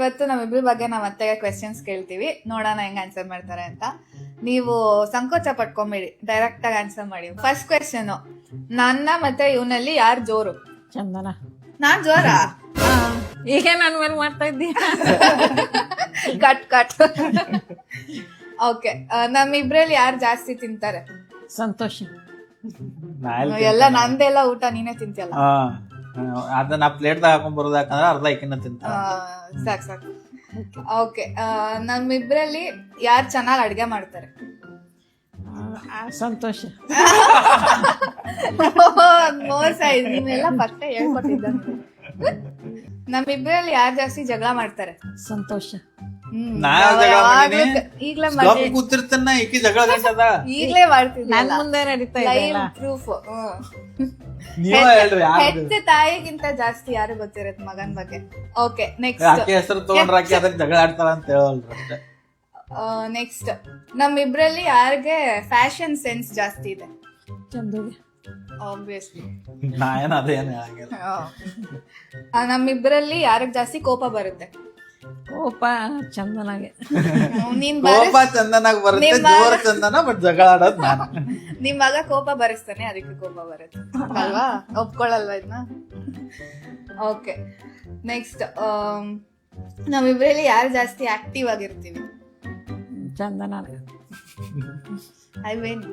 ಇವತ್ತು ನಮ್ಮಿಬ್ರ ಬಗ್ಗೆ ನಮ್ಮ ಅತ್ತೆಗೆ ಕ್ವೆಶನ್ಸ್ ಕೇಳ್ತೀವಿ, ನೋಡೋಣ ಹೆಂಗ್ ಆನ್ಸರ್ ಮಾಡ್ತಾರೆ ಅಂತ. ನೀವು ಸಂಕೋಚ ಪಟ್ಕೊಂಬೇಡಿ, ಡೈರೆಕ್ಟ್ ಆಗಿ ಆನ್ಸರ್ ಮಾಡಿ. ಫಸ್ಟ್ ಕ್ವೆಶನ್, ನನ್ನ ಮತ್ತೆ ಇವನಲ್ಲಿ ಯಾರು ಜೋರು? ಚಂದನ. ನಾನ್ ಜೋರಾ? ಈಗ ನನ್ ಮೇಲೆ ಮಾಡ್ತಾ ಇದ್ದೀಯ. Cut cut. ಓಕೆ, ನಮ್ಮಿಬ್ರಲ್ಲಿ ಯಾರು ಜಾಸ್ತಿ ತಿಂತಾರೆ? ಸಂತೋಷ. ಎಲ್ಲ ನಂದೆಲ್ಲ ಊಟ ನೀನೇ ತಿಂತಿಯಲ್ಲ. ಅದನ್ನ ಪ್ಲೇಟ್ ಹಾಕೊಂಡ್ ಬರೋದಾಕಂದ್ರೆ ಅರ್ಧ ಐಕಿನ ತಿಂತ. ಸಾಕ್ ಸಾಕು. ಓಕೆ, ನಮ್ಮಿಬ್ರಲ್ಲಿ ಯಾರು ಚೆನ್ನಾಗಿ ಅಡ್ಗೆ ಮಾಡ್ತಾರೆ? ಸಂತೋಷ. ಮೋಸ ಇದೆ, ನೀವೆಲ್ಲ ಪಕ್ಕ ಹೇಳ್ಕೊಟ್ಟಿದ್ದ. ನಮ್ಮಿಬ್ರಲ್ಲಿ ಯಾರು ಜಾಸ್ತಿ ಜಗಳ ಮಾಡ್ತಾರೆ? ಸಂತೋಷ. ಈಗ್ಲೇ ಕೂತಿರ್ತಾನ ಈಕಿ ಜಗಳ ಗಂಟದ ಈಗ್ಲೇ ಮಾಡ್ತಿದ್ದೆ, ನನ್ ಮುಂದೆ ನಡೀತಾ ಲೈವ್ ಇದೆ. ಪ್ರೂಫ್. ನೀವ ಹೇಳ್ರಿ ಹೆತ್ತ ತಾಯಿಗಿಂತ ಜಾಸ್ತಿ ಯಾರು ಗೊತ್ತಿರತ್ ಮಗನ್ ಬಗ್ಗೆ. Okay, next. ಆಕೆ ಹೆಸರು ತಗೊಂಡ್ರ ಆಕೆ ಅದಕ್ಕೆ ಜಗಳ ಆಡ್ತಾಳ ಅಂತ ಹೇಳಲ್ರಿ ಅಷ್ಟೇ. ನೆಕ್ಸ್ಟ್, ನಮ್ಮಿಬ್ರಲ್ಲಿ ಯಾರಿಗೆ ಫ್ಯಾಷನ್ ಸೆನ್ಸ್ ಜಾಸ್ತಿ ಇದೆ? ಚಂದುಗೆ. ಆಬ್ವಿಯಸ್ಲಿ. ನಾ ಏನ್ ಅದೇನು ಹೇಳಂಗಿಲ್ಲ. ನಮ್ಮಿಬ್ರಲ್ಲಿ ಯಾರಿಗೆ ಜಾಸ್ತಿ ಕೋಪ ಬರುತ್ತೆ? ಕೋಪ ಚಂದನಾಗೆ. ನೀನ್ ಕೋಪ ಚಂದನಾಗ ಬರುತ್ತೆ, ಜೋರ ಚಂದನ, ಬಟ್ ಜಗಳ ಆಡೋದ್ ನಾನು. ನಿಮ್ ಮಗ ಕೋಪ ಬರಿಸ್ತಾನೆ, ಅದಕ್ಕೆ ಕೋಪ ಬರುತ್ತೆ ಅಲ್ವಾ? ಒಪ್ಕೊಳಲ್ವಾ ಇದನ್ನ? ಓಕೆ, ನೆಕ್ಸ್ಟ್, ನಾವಿಬ್ರಲ್ಲಿ ಯಾರು ಜಾಸ್ತಿ ಆಕ್ಟಿವ್ ಆಗಿರ್ತೀವಿ? ಚಂದನಾಗೆ. I win.